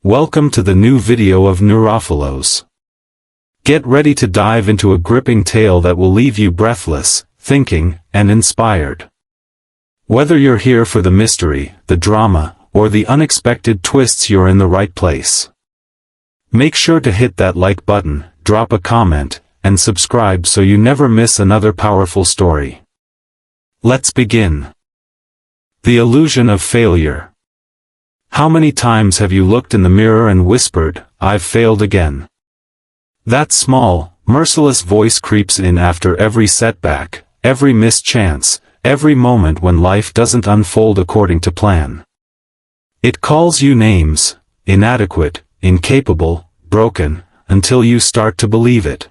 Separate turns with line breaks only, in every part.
Welcome to the new video of NeuroPhilos. Get ready to dive into a gripping tale that will leave you breathless, thinking, and inspired. Whether you're here for the mystery, the drama, or the unexpected twists, you're in the right place. Make sure to hit that like button, drop a comment, and subscribe so you never miss another powerful story. Let's begin. The illusion of failure. How many times have you looked in the mirror and whispered, "I've failed again"? That small, merciless voice creeps in after every setback, every missed chance, every moment when life doesn't unfold according to plan. It calls you names: inadequate, incapable, broken, until you start to believe it.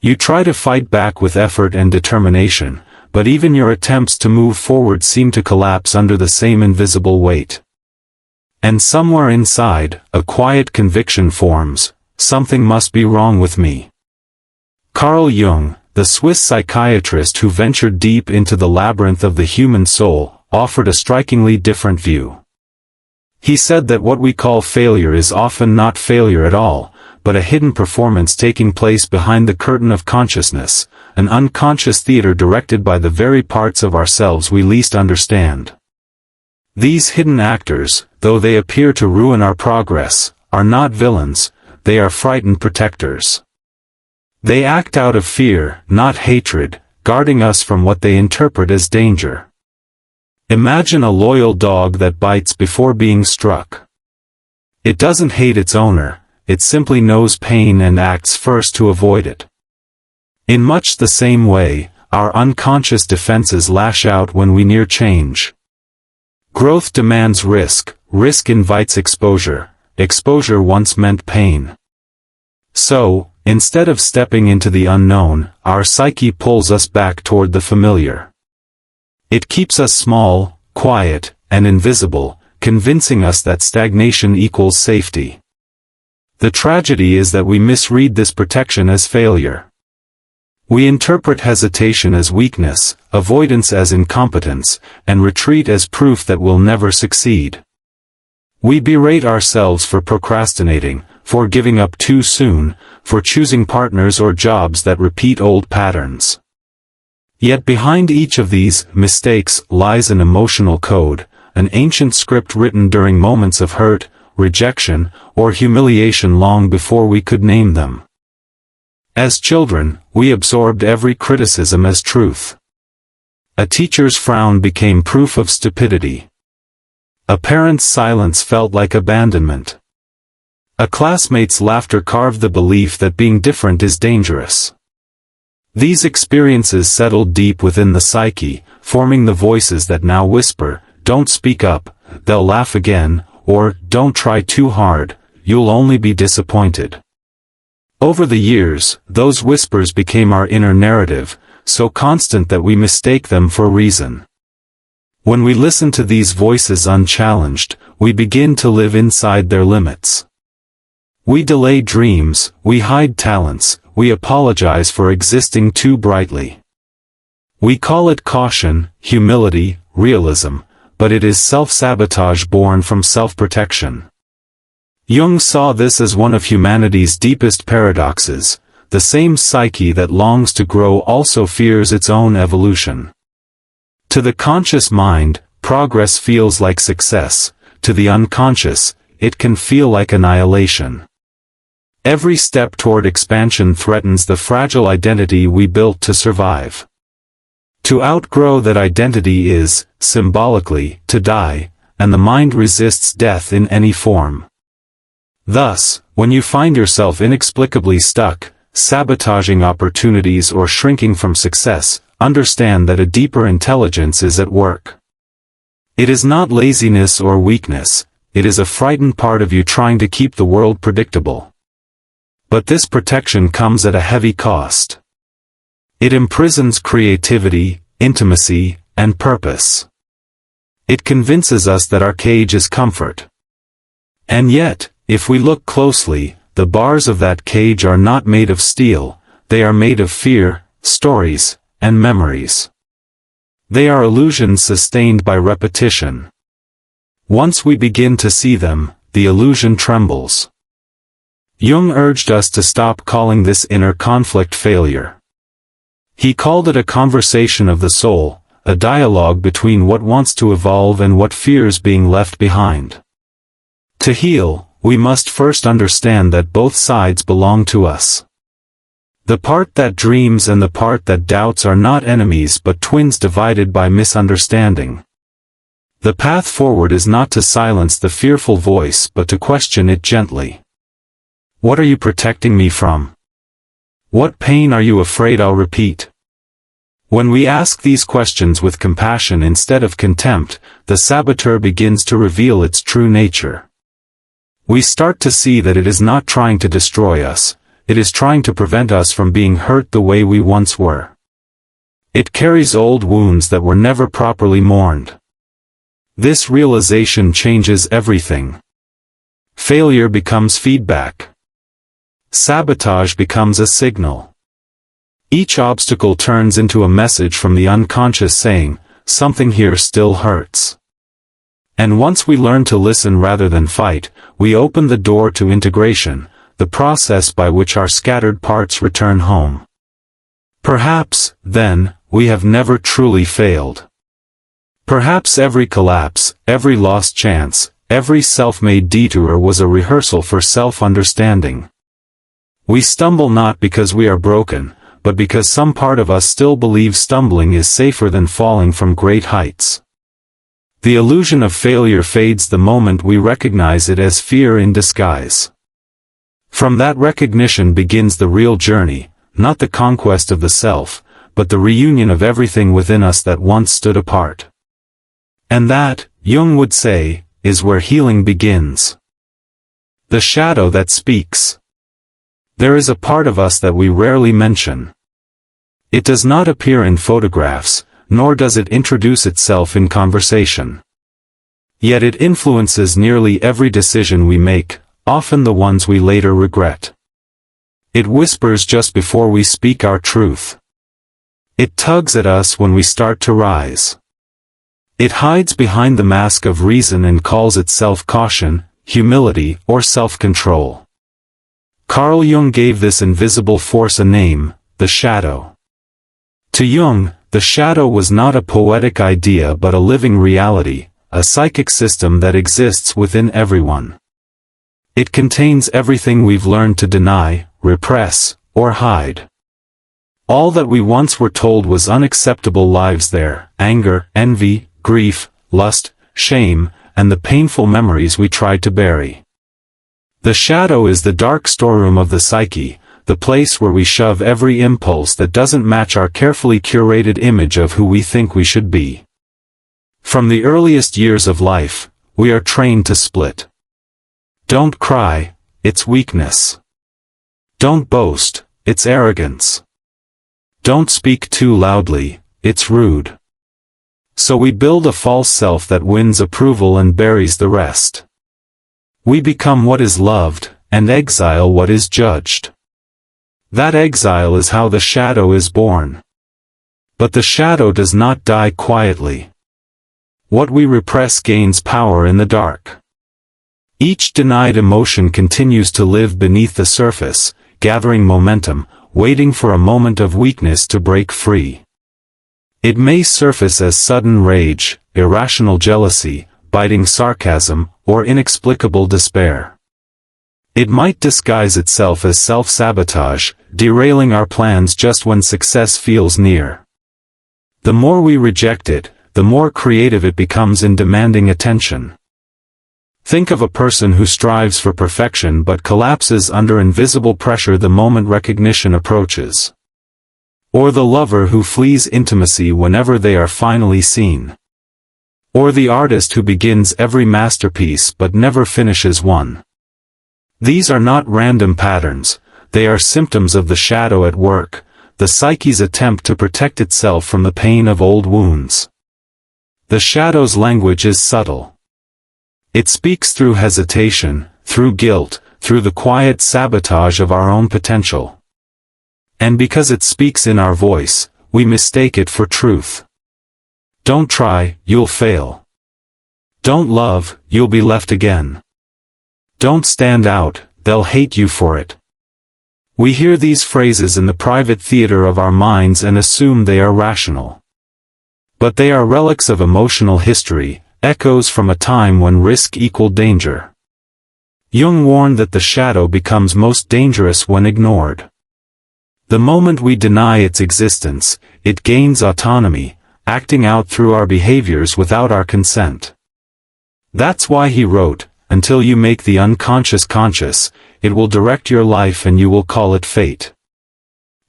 You try to fight back with effort and determination, but even your attempts to move forward seem to collapse under the same invisible weight. And somewhere inside, a quiet conviction forms: something must be wrong with me. Carl Jung, the Swiss psychiatrist who ventured deep into the labyrinth of the human soul, offered a strikingly different view. He said that what we call failure is often not failure at all, but a hidden performance taking place behind the curtain of consciousness, an unconscious theater directed by the very parts of ourselves we least understand. These hidden actors, though they appear to ruin our progress, are not villains, they are frightened protectors. They act out of fear, not hatred, guarding us from what they interpret as danger. Imagine a loyal dog that bites before being struck. It doesn't hate its owner, it simply knows pain and acts first to avoid it. In much the same way, our unconscious defenses lash out when we near change. Growth demands risk, risk invites exposure, exposure once meant pain. So, instead of stepping into the unknown, our psyche pulls us back toward the familiar. It keeps us small, quiet, and invisible, convincing us that stagnation equals safety. The tragedy is that we misread this protection as failure. We interpret hesitation as weakness, avoidance as incompetence, and retreat as proof that we'll never succeed. We berate ourselves for procrastinating, for giving up too soon, for choosing partners or jobs that repeat old patterns. Yet behind each of these mistakes lies an emotional code, an ancient script written during moments of hurt, rejection, or humiliation long before we could name them. As children, we absorbed every criticism as truth. A teacher's frown became proof of stupidity. A parent's silence felt like abandonment. A classmate's laughter carved the belief that being different is dangerous. These experiences settled deep within the psyche, forming the voices that now whisper, "Don't speak up, they'll laugh again," or "Don't try too hard, you'll only be disappointed." Over the years, those whispers became our inner narrative, so constant that we mistake them for reason. When we listen to these voices unchallenged, we begin to live inside their limits. We delay dreams, we hide talents, we apologize for existing too brightly. We call it caution, humility, realism, but it is self-sabotage born from self-protection. Jung saw this as one of humanity's deepest paradoxes: the same psyche that longs to grow also fears its own evolution. To the conscious mind, progress feels like success; to the unconscious, it can feel like annihilation. Every step toward expansion threatens the fragile identity we built to survive. To outgrow that identity is, symbolically, to die, and the mind resists death in any form. Thus, when you find yourself inexplicably stuck, sabotaging opportunities or shrinking from success, understand that a deeper intelligence is at work. It is not laziness or weakness, it is a frightened part of you trying to keep the world predictable. But this protection comes at a heavy cost. It imprisons creativity, intimacy, and purpose. It convinces us that our cage is comfort. And yet, if we look closely, the bars of that cage are not made of steel, they are made of fear, stories, and memories. They are illusions sustained by repetition. Once we begin to see them, the illusion trembles. Jung urged us to stop calling this inner conflict failure. He called it a conversation of the soul, a dialogue between what wants to evolve and what fears being left behind. To heal, we must first understand that both sides belong to us. The part that dreams and the part that doubts are not enemies but twins divided by misunderstanding. The path forward is not to silence the fearful voice but to question it gently. What are you protecting me from? What pain are you afraid I'll repeat? When we ask these questions with compassion instead of contempt, the saboteur begins to reveal its true nature. We start to see that it is not trying to destroy us, it is trying to prevent us from being hurt the way we once were. It carries old wounds that were never properly mourned. This realization changes everything. Failure becomes feedback. Sabotage becomes a signal. Each obstacle turns into a message from the unconscious saying, something here still hurts. And once we learn to listen rather than fight, we open the door to integration, the process by which our scattered parts return home. Perhaps, then, we have never truly failed. Perhaps every collapse, every lost chance, every self-made detour was a rehearsal for self-understanding. We stumble not because we are broken, but because some part of us still believes stumbling is safer than falling from great heights. The illusion of failure fades the moment we recognize it as fear in disguise. From that recognition begins the real journey, not the conquest of the self, but the reunion of everything within us that once stood apart. And that, Jung would say, is where healing begins. The shadow that speaks. There is a part of us that we rarely mention. It does not appear in photographs, nor does it introduce itself in conversation. Yet it influences nearly every decision we make, often the ones we later regret. It whispers just before we speak our truth. It tugs at us when we start to rise. It hides behind the mask of reason and calls itself caution, humility, or self-control. Carl Jung gave this invisible force a name, the shadow. To Jung, the shadow was not a poetic idea but a living reality, a psychic system that exists within everyone. It contains everything we've learned to deny, repress, or hide. All that we once were told was unacceptable lives there, anger, envy, grief, lust, shame, and the painful memories we tried to bury. The shadow is the dark storeroom of the psyche, the place where we shove every impulse that doesn't match our carefully curated image of who we think we should be. From the earliest years of life, we are trained to split. Don't cry, it's weakness. Don't boast, it's arrogance. Don't speak too loudly, it's rude. So we build a false self that wins approval and buries the rest. We become what is loved, and exile what is judged. That exile is how the shadow is born. But the shadow does not die quietly. What we repress gains power in the dark. Each denied emotion continues to live beneath the surface, gathering momentum, waiting for a moment of weakness to break free. It may surface as sudden rage, irrational jealousy, biting sarcasm, or inexplicable despair. It might disguise itself as self-sabotage, derailing our plans just when success feels near. The more we reject it, the more creative it becomes in demanding attention. Think of a person who strives for perfection but collapses under invisible pressure the moment recognition approaches. Or the lover who flees intimacy whenever they are finally seen. Or the artist who begins every masterpiece but never finishes one. These are not random patterns, they are symptoms of the shadow at work, the psyche's attempt to protect itself from the pain of old wounds. The shadow's language is subtle. It speaks through hesitation, through guilt, through the quiet sabotage of our own potential. And because it speaks in our voice, we mistake it for truth. Don't try, you'll fail. Don't love, you'll be left again. Don't stand out, they'll hate you for it. We hear these phrases in the private theater of our minds and assume they are rational. But they are relics of emotional history, echoes from a time when risk equaled danger. Jung warned that the shadow becomes most dangerous when ignored. The moment we deny its existence, it gains autonomy, acting out through our behaviors without our consent. That's why he wrote, "Until you make the unconscious conscious, it will direct your life and you will call it fate."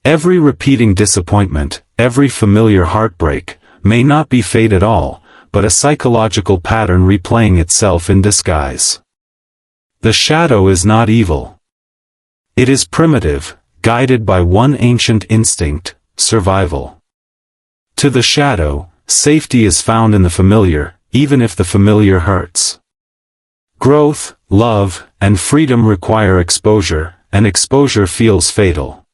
Every repeating disappointment, every familiar heartbreak, may not be fate at all, but a psychological pattern replaying itself in disguise. The shadow is not evil. It is primitive, guided by one ancient instinct, survival. To the shadow, safety is found in the familiar, even if the familiar hurts. Growth, love, and freedom require exposure, and exposure feels fatal.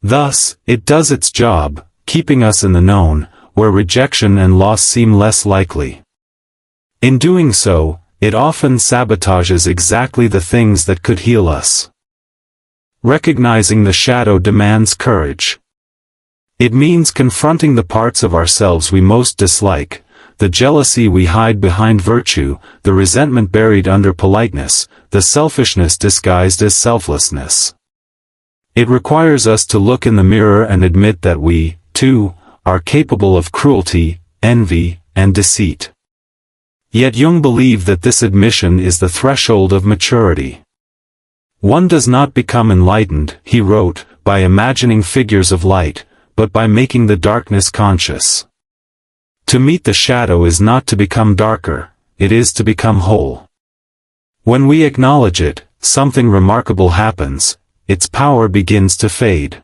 Thus, it does its job, keeping us in the known, where rejection and loss seem less likely. In doing so, it often sabotages exactly the things that could heal us. Recognizing the shadow demands courage. It means confronting the parts of ourselves we most dislike, the jealousy we hide behind virtue, the resentment buried under politeness, the selfishness disguised as selflessness. It requires us to look in the mirror and admit that we, too, are capable of cruelty, envy, and deceit. Yet Jung believed that this admission is the threshold of maturity. One does not become enlightened, he wrote, by imagining figures of light, but by making the darkness conscious. To meet the shadow is not to become darker, it is to become whole. When we acknowledge it, something remarkable happens, its power begins to fade.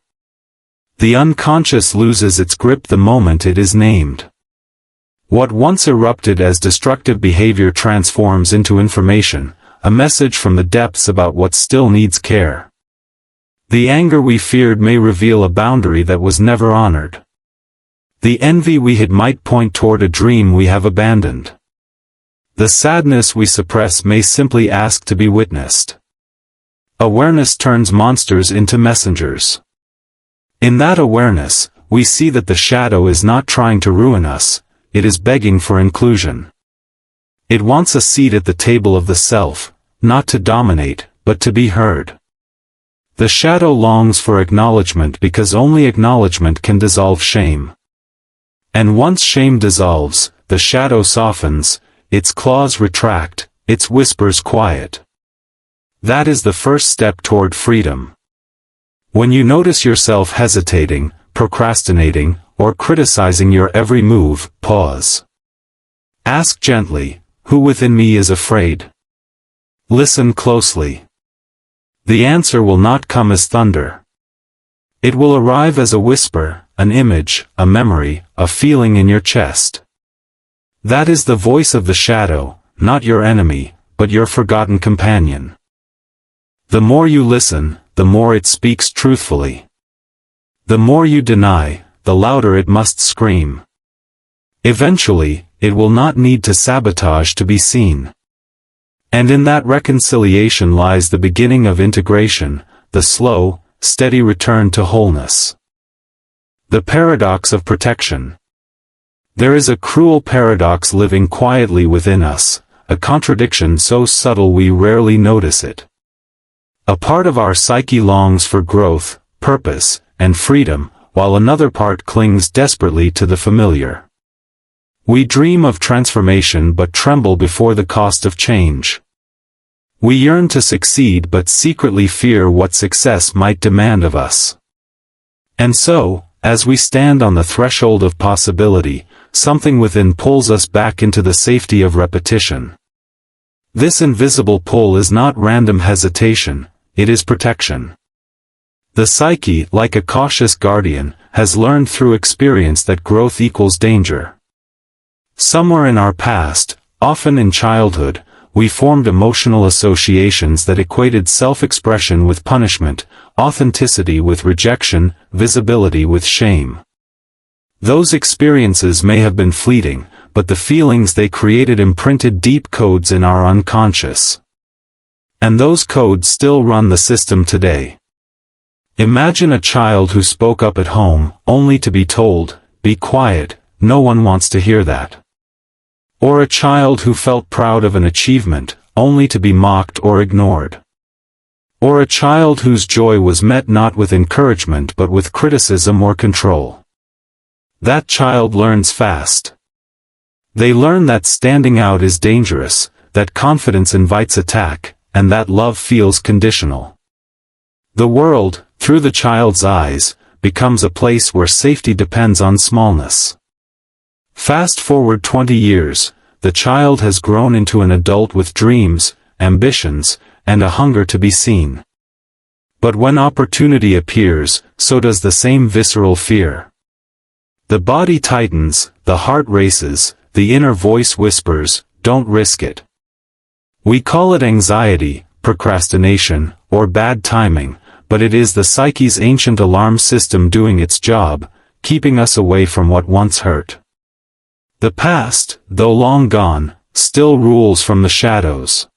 The unconscious loses its grip the moment it is named. What once erupted as destructive behavior transforms into information, a message from the depths about what still needs care. The anger we feared may reveal a boundary that was never honored. The envy we hid might point toward a dream we have abandoned. The sadness we suppress may simply ask to be witnessed. Awareness turns monsters into messengers. In that awareness, we see that the shadow is not trying to ruin us, it is begging for inclusion. It wants a seat at the table of the self, not to dominate, but to be heard. The shadow longs for acknowledgement because only acknowledgement can dissolve shame. And once shame dissolves, the shadow softens, its claws retract, its whispers quiet. That is the first step toward freedom. When you notice yourself hesitating, procrastinating, or criticizing your every move, pause. Ask gently, who within me is afraid? Listen closely. The answer will not come as thunder. It will arrive as a whisper, an image, a memory, a feeling in your chest. That is the voice of the shadow, not your enemy, but your forgotten companion. The more you listen, the more it speaks truthfully. The more you deny, the louder it must scream. Eventually, it will not need to sabotage to be seen. And in that reconciliation lies the beginning of integration, the slow, steady return to wholeness. The paradox of protection. There is a cruel paradox living quietly within us, a contradiction so subtle we rarely notice it. A part of our psyche longs for growth, purpose, and freedom, while another part clings desperately to the familiar. We dream of transformation but tremble before the cost of change. We yearn to succeed but secretly fear what success might demand of us. And so, as we stand on the threshold of possibility, something within pulls us back into the safety of repetition. This invisible pull is not random hesitation, it is protection. The psyche, like a cautious guardian, has learned through experience that growth equals danger. Somewhere in our past, often in childhood, we formed emotional associations that equated self-expression with punishment, authenticity with rejection, visibility with shame. Those experiences may have been fleeting, but the feelings they created imprinted deep codes in our unconscious. And those codes still run the system today. Imagine a child who spoke up at home, only to be told, "Be quiet, no one wants to hear that." Or a child who felt proud of an achievement, only to be mocked or ignored. Or a child whose joy was met not with encouragement but with criticism or control. That child learns fast. They learn that standing out is dangerous, that confidence invites attack, and that love feels conditional. The world, through the child's eyes, becomes a place where safety depends on smallness. Fast forward 20 years, the child has grown into an adult with dreams, ambitions, and a hunger to be seen. But when opportunity appears, so does the same visceral fear. The body tightens, the heart races, the inner voice whispers, "Don't risk it." We call it anxiety, procrastination, or bad timing, but it is the psyche's ancient alarm system doing its job, keeping us away from what once hurt. The past, though long gone, still rules from the shadows.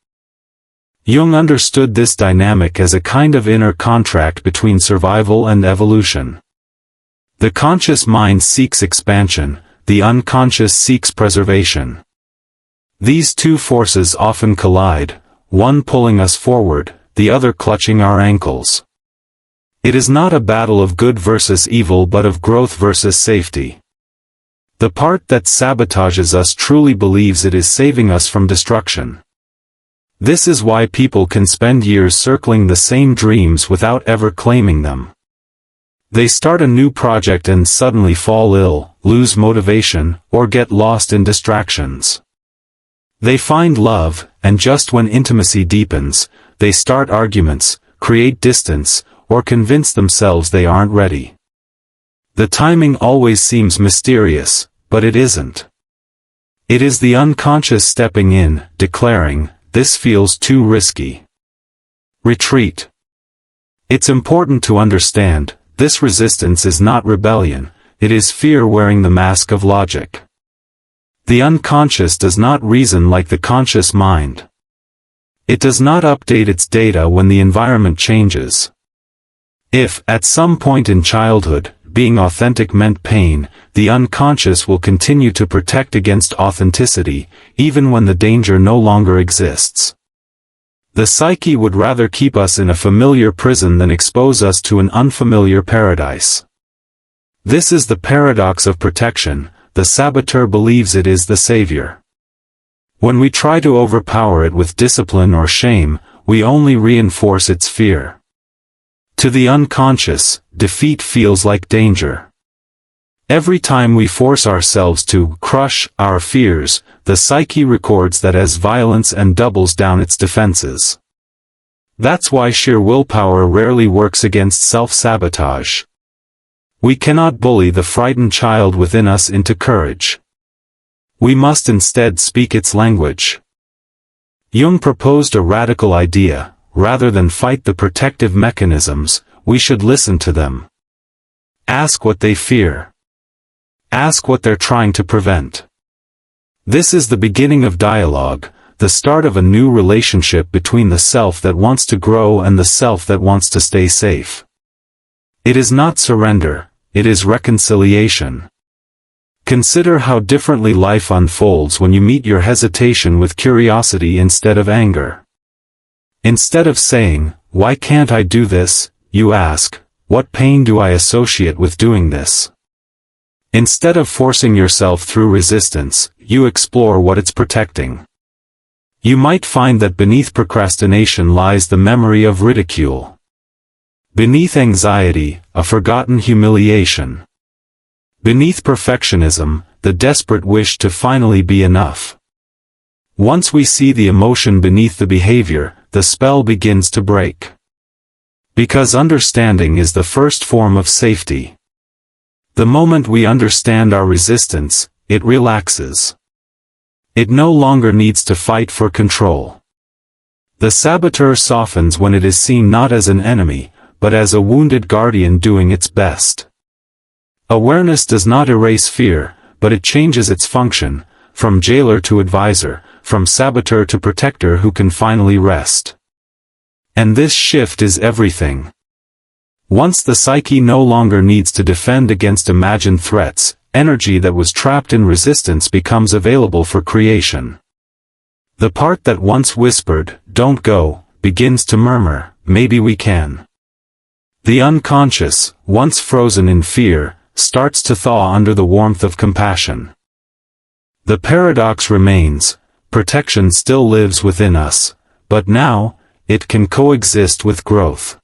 Jung understood this dynamic as a kind of inner contract between survival and evolution. The conscious mind seeks expansion, the unconscious seeks preservation. These two forces often collide, one pulling us forward, the other clutching our ankles. It is not a battle of good versus evil but of growth versus safety. The part that sabotages us truly believes it is saving us from destruction. This is why people can spend years circling the same dreams without ever claiming them. They start a new project and suddenly fall ill, lose motivation, or get lost in distractions. They find love, and just when intimacy deepens, they start arguments, create distance, or convince themselves they aren't ready. The timing always seems mysterious, but it isn't. It is the unconscious stepping in, declaring, "This feels too risky. Retreat." It's important to understand, this resistance is not rebellion, it is fear wearing the mask of logic. The unconscious does not reason like the conscious mind. It does not update its data when the environment changes. If, at some point in childhood, being authentic meant pain, the unconscious will continue to protect against authenticity, even when the danger no longer exists. The psyche would rather keep us in a familiar prison than expose us to an unfamiliar paradise. This is the paradox of protection. The saboteur believes it is the savior. When we try to overpower it with discipline or shame, we only reinforce its fear. To the unconscious, defeat feels like danger. Every time we force ourselves to crush our fears, the psyche records that as violence and doubles down its defenses. That's why sheer willpower rarely works against self-sabotage. We cannot bully the frightened child within us into courage. We must instead speak its language. Jung proposed a radical idea: rather than fight the protective mechanisms, we should listen to them. Ask what they fear. Ask what they're trying to prevent. This is the beginning of dialogue, the start of a new relationship between the self that wants to grow and the self that wants to stay safe. It is not surrender, it is reconciliation. Consider how differently life unfolds when you meet your hesitation with curiosity instead of anger. Instead of saying, "Why can't I do this?" you ask, "What pain do I associate with doing this?" Instead of forcing yourself through resistance, you explore what it's protecting. You might find that beneath procrastination lies the memory of ridicule. Beneath anxiety, a forgotten humiliation. Beneath perfectionism, the desperate wish to finally be enough. Once we see the emotion beneath the behavior, the spell begins to break. Because understanding is the first form of safety. The moment we understand our resistance, it relaxes. It no longer needs to fight for control. The saboteur softens when it is seen not as an enemy, but as a wounded guardian doing its best. Awareness does not erase fear, but it changes its function, from jailer to advisor, from saboteur to protector who can finally rest. And this shift is everything. Once the psyche no longer needs to defend against imagined threats, energy that was trapped in resistance becomes available for creation. The part that once whispered, "Don't go," begins to murmur, "Maybe we can." The unconscious, once frozen in fear, starts to thaw under the warmth of compassion. The paradox remains: protection still lives within us, but now, it can coexist with growth.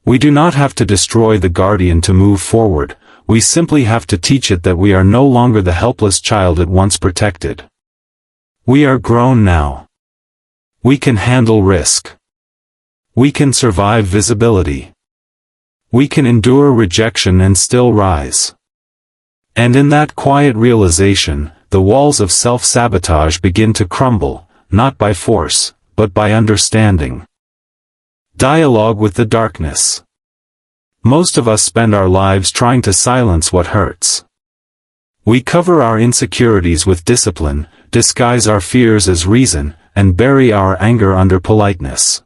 We do not have to destroy the guardian to move forward, we simply have to teach it that we are no longer the helpless child it once protected. We are grown now. We can handle risk. We can survive visibility. We can endure rejection and still rise. And in that quiet realization, the walls of self-sabotage begin to crumble, not by force, but by understanding. Dialogue with the darkness. Most of us spend our lives trying to silence what hurts. We cover our insecurities with discipline, disguise our fears as reason, and bury our anger under politeness.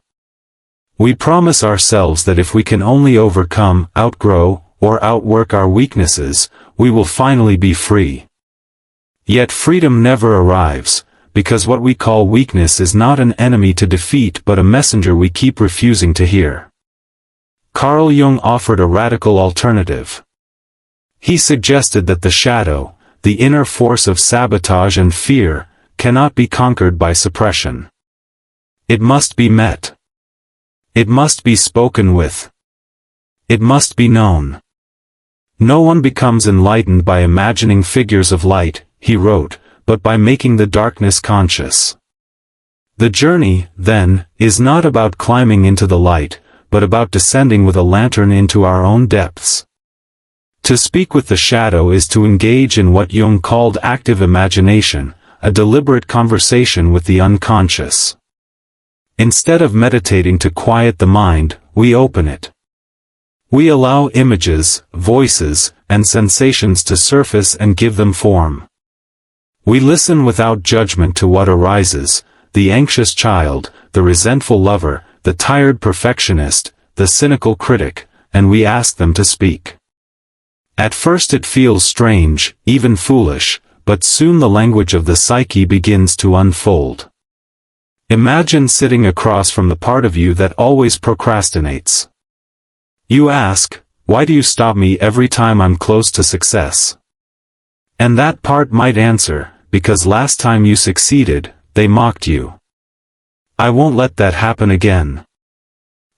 We promise ourselves that if we can only overcome, outgrow, or outwork our weaknesses, we will finally be free. Yet freedom never arrives, because what we call weakness is not an enemy to defeat but a messenger we keep refusing to hear. Carl Jung offered a radical alternative. He suggested that the shadow, the inner force of sabotage and fear, cannot be conquered by suppression. It must be met. It must be spoken with. It must be known. No one becomes enlightened by imagining figures of light, he wrote, but by making the darkness conscious. The journey, then, is not about climbing into the light, but about descending with a lantern into our own depths. To speak with the shadow is to engage in what Jung called active imagination, a deliberate conversation with the unconscious. Instead of meditating to quiet the mind, we open it. We allow images, voices, and sensations to surface and give them form. We listen without judgment to what arises: the anxious child, the resentful lover, the tired perfectionist, the cynical critic, and we ask them to speak. At first it feels strange, even foolish, but soon the language of the psyche begins to unfold. Imagine sitting across from the part of you that always procrastinates. You ask, "Why do you stop me every time I'm close to success?" And that part might answer, "Because last time you succeeded, they mocked you. I won't let that happen again."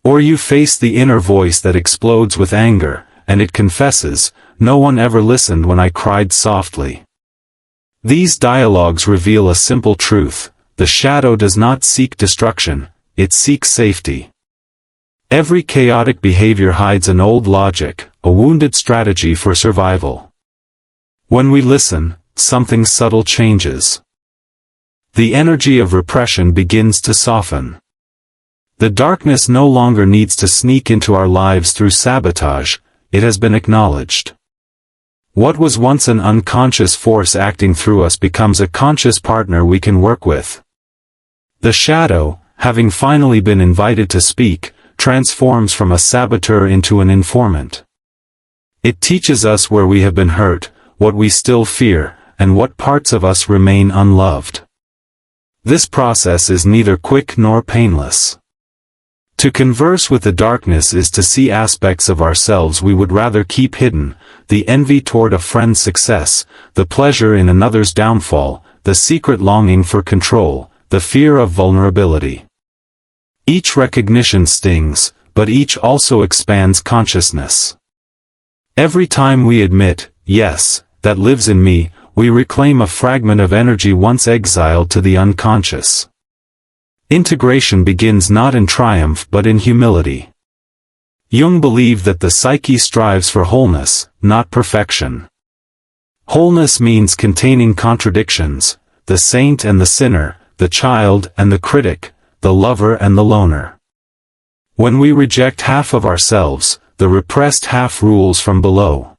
Or you face the inner voice that explodes with anger, and it confesses, "No one ever listened when I cried softly." These dialogues reveal a simple truth: the shadow does not seek destruction, it seeks safety. Every chaotic behavior hides an old logic, a wounded strategy for survival. When we listen, something subtle changes. The energy of repression begins to soften. The darkness no longer needs to sneak into our lives through sabotage, it has been acknowledged. What was once an unconscious force acting through us becomes a conscious partner we can work with. The shadow, having finally been invited to speak, transforms from a saboteur into an informant. It teaches us where we have been hurt, what we still fear, and what parts of us remain unloved. This process is neither quick nor painless. To converse with the darkness is to see aspects of ourselves we would rather keep hidden: the envy toward a friend's success, the pleasure in another's downfall, the secret longing for control, the fear of vulnerability. Each recognition stings, but each also expands consciousness. Every time we admit, "Yes, that lives in me," we reclaim a fragment of energy once exiled to the unconscious. Integration begins not in triumph but in humility. Jung believed that the psyche strives for wholeness, not perfection. Wholeness means containing contradictions: the saint and the sinner, the child and the critic, the lover and the loner. When we reject half of ourselves, the repressed half rules from below.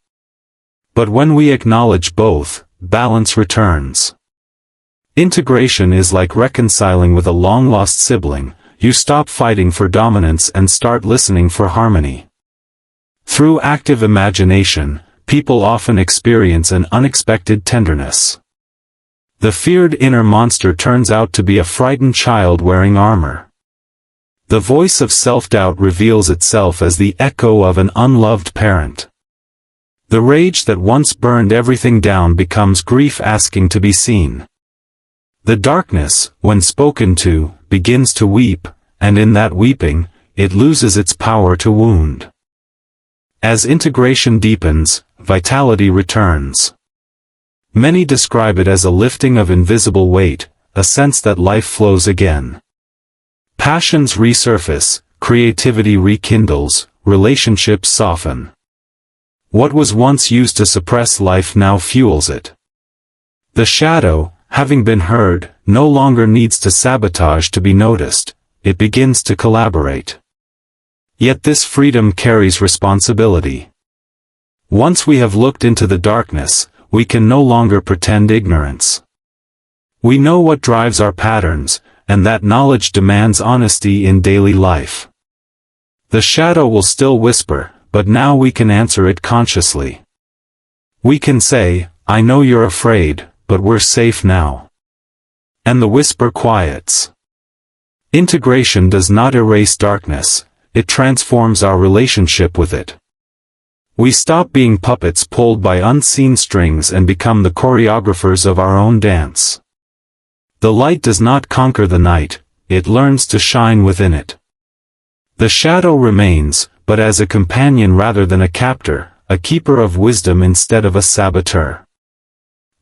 But when we acknowledge both, balance returns. Integration is like reconciling with a long-lost sibling. you stop fighting for dominance and start listening for harmony. Through active imagination, people often experience an unexpected tenderness. The feared inner monster turns out to be a frightened child wearing armor. The voice of self-doubt reveals itself as the echo of an unloved parent. The rage that once burned everything down becomes grief asking to be seen. The darkness, when spoken to, begins to weep, and in that weeping, it loses its power to wound. As integration deepens, vitality returns. Many describe it as a lifting of invisible weight, a sense that life flows again. Passions resurface, creativity rekindles, relationships soften. What was once used to suppress life now fuels it. The shadow, having been heard, no longer needs to sabotage to be noticed, it begins to collaborate. Yet this freedom carries responsibility. Once we have looked into the darkness, we can no longer pretend ignorance. We know what drives our patterns, and that knowledge demands honesty in daily life. The shadow will still whisper, but now we can answer it consciously. We can say, "I know you're afraid, but we're safe now." And the whisper quiets. Integration does not erase darkness, it transforms our relationship with it. We stop being puppets pulled by unseen strings and become the choreographers of our own dance. The light does not conquer the night, it learns to shine within it. The shadow remains, but as a companion rather than a captor, a keeper of wisdom instead of a saboteur.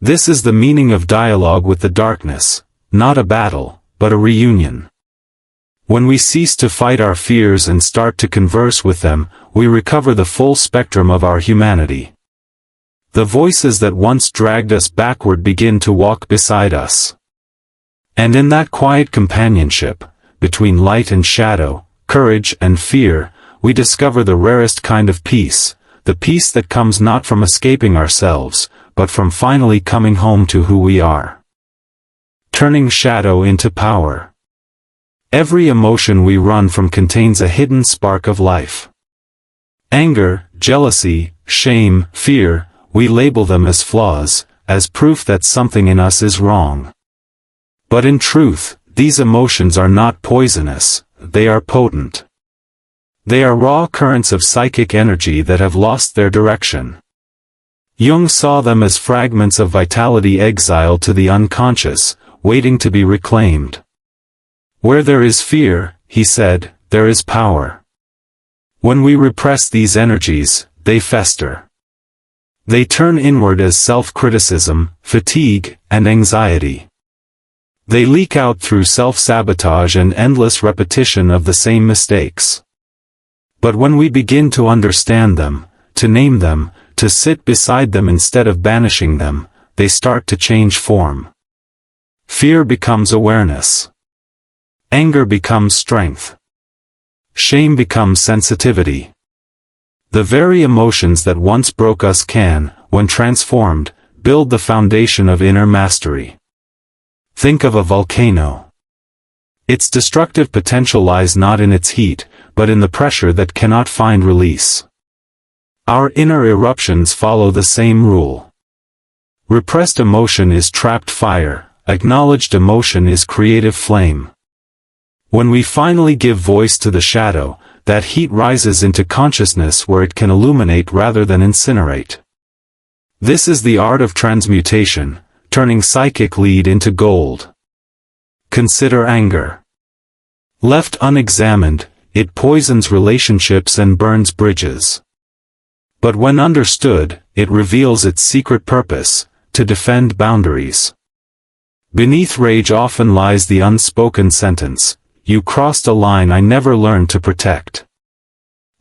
This is the meaning of dialogue with the darkness, not a battle, but a reunion. When we cease to fight our fears and start to converse with them, we recover the full spectrum of our humanity. The voices that once dragged us backward begin to walk beside us. And in that quiet companionship, between light and shadow, courage and fear, we discover the rarest kind of peace, the peace that comes not from escaping ourselves, but from finally coming home to who we are. Turning shadow into power. Every emotion we run from contains a hidden spark of life. Anger, jealousy, shame, fear, we label them as flaws, as proof that something in us is wrong. But in truth, these emotions are not poisonous, they are potent. They are raw currents of psychic energy that have lost their direction. Jung saw them as fragments of vitality exiled to the unconscious, waiting to be reclaimed. Where there is fear, he said, there is power. When we repress these energies, they fester. They turn inward as self-criticism, fatigue, and anxiety. They leak out through self-sabotage and endless repetition of the same mistakes. But when we begin to understand them, to name them, to sit beside them instead of banishing them, they start to change form. Fear becomes awareness. Anger becomes strength. Shame becomes sensitivity. The very emotions that once broke us can, when transformed, build the foundation of inner mastery. Think of a volcano. Its destructive potential lies not in its heat, but in the pressure that cannot find release. Our inner eruptions follow the same rule. Repressed emotion is trapped fire, acknowledged emotion is creative flame. When we finally give voice to the shadow, that heat rises into consciousness where it can illuminate rather than incinerate. This is the art of transmutation, turning psychic lead into gold. Consider anger. Left unexamined, it poisons relationships and burns bridges. But when understood, it reveals its secret purpose, to defend boundaries. Beneath rage often lies the unspoken sentence, "You crossed a line I never learned to protect."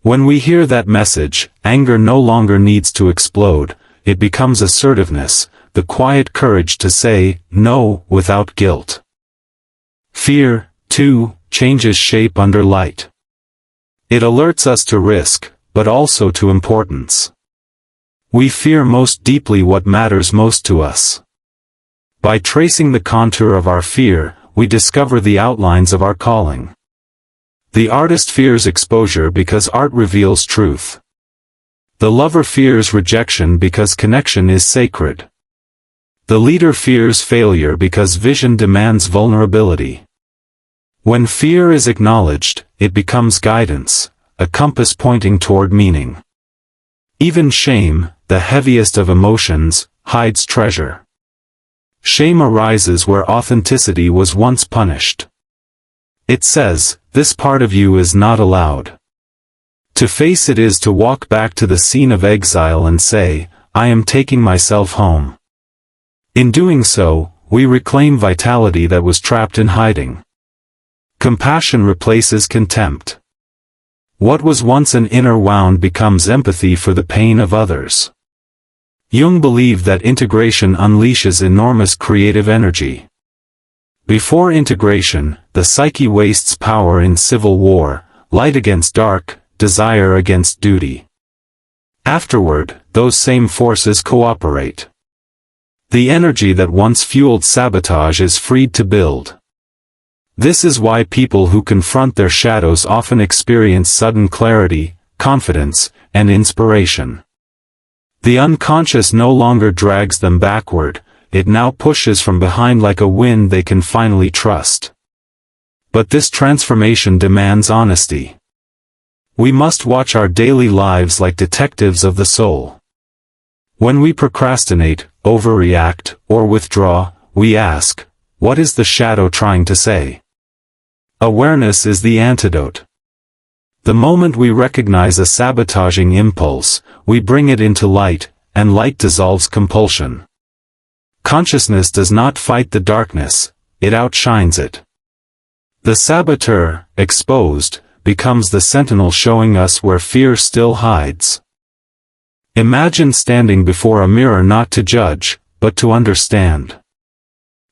When we hear that message, anger no longer needs to explode, it becomes assertiveness, the quiet courage to say, no, without guilt. Fear, too, changes shape under light. It alerts us to risk, but also to importance. We fear most deeply what matters most to us. By tracing the contour of our fear, we discover the outlines of our calling. The artist fears exposure because art reveals truth. The lover fears rejection because connection is sacred. The leader fears failure because vision demands vulnerability. When fear is acknowledged, it becomes guidance, a compass pointing toward meaning. Even shame, the heaviest of emotions, hides treasure. Shame arises where authenticity was once punished. It says, this part of you is not allowed. To face it is to walk back to the scene of exile and say, I am taking myself home. In doing so, we reclaim vitality that was trapped in hiding. Compassion replaces contempt. What was once an inner wound becomes empathy for the pain of others. Jung believed that integration unleashes enormous creative energy. Before integration, the psyche wastes power in civil war, light against dark, desire against duty. Afterward, those same forces cooperate. The energy that once fueled sabotage is freed to build. This is why people who confront their shadows often experience sudden clarity, confidence, and inspiration. The unconscious no longer drags them backward, it now pushes from behind like a wind they can finally trust. But this transformation demands honesty. We must watch our daily lives like detectives of the soul. When we procrastinate, overreact, or withdraw, we ask, what is the shadow trying to say? Awareness is the antidote. The moment we recognize a sabotaging impulse, we bring it into light, and light dissolves compulsion. Consciousness does not fight the darkness, it outshines it. The saboteur, exposed, becomes the sentinel showing us where fear still hides. Imagine standing before a mirror not to judge, but to understand.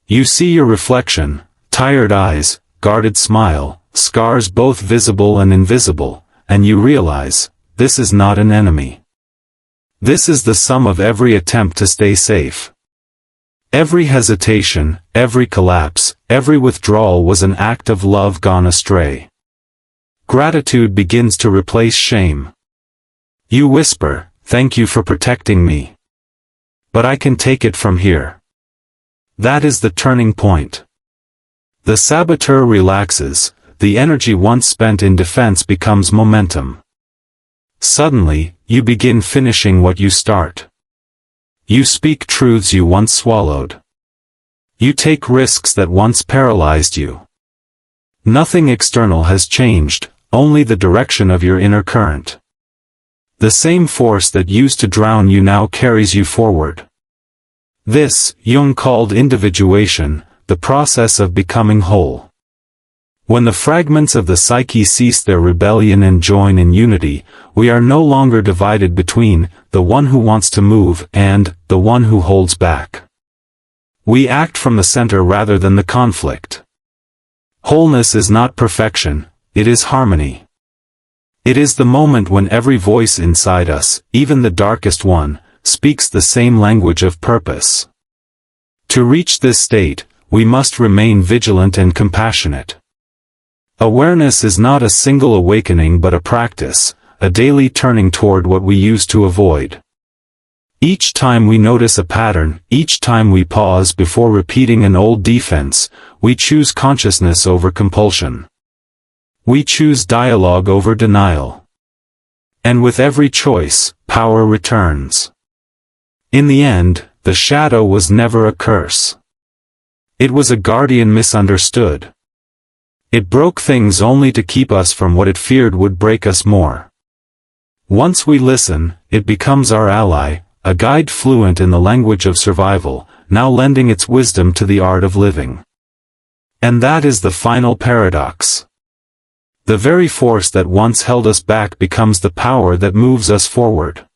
You see your reflection, tired eyes, guarded smile, scars both visible and invisible, and you realize, this is not an enemy. This is the sum of every attempt to stay safe. Every hesitation, every collapse, every withdrawal was an act of love gone astray. Gratitude begins to replace shame. You whisper, thank you for protecting me. But I can take it from here. That is the turning point. The saboteur relaxes, the energy once spent in defense becomes momentum. Suddenly, you begin finishing what you start. You speak truths you once swallowed. You take risks that once paralyzed you. Nothing external has changed, only the direction of your inner current. The same force that used to drown you now carries you forward. This, Jung called individuation, the process of becoming whole. When the fragments of the psyche cease their rebellion and join in unity, we are no longer divided between the one who wants to move and the one who holds back. We act from the center rather than the conflict. Wholeness is not perfection, it is harmony. It is the moment when every voice inside us, even the darkest one, speaks the same language of purpose. To reach this state, we must remain vigilant and compassionate. Awareness is not a single awakening but a practice, a daily turning toward what we used to avoid. Each time we notice a pattern, each time we pause before repeating an old defense, we choose consciousness over compulsion. We choose dialogue over denial. And with every choice, power returns. In the end, the shadow was never a curse. It was a guardian misunderstood. It broke things only to keep us from what it feared would break us more. Once we listen, it becomes our ally, a guide fluent in the language of survival, now lending its wisdom to the art of living. And that is the final paradox. The very force that once held us back becomes the power that moves us forward.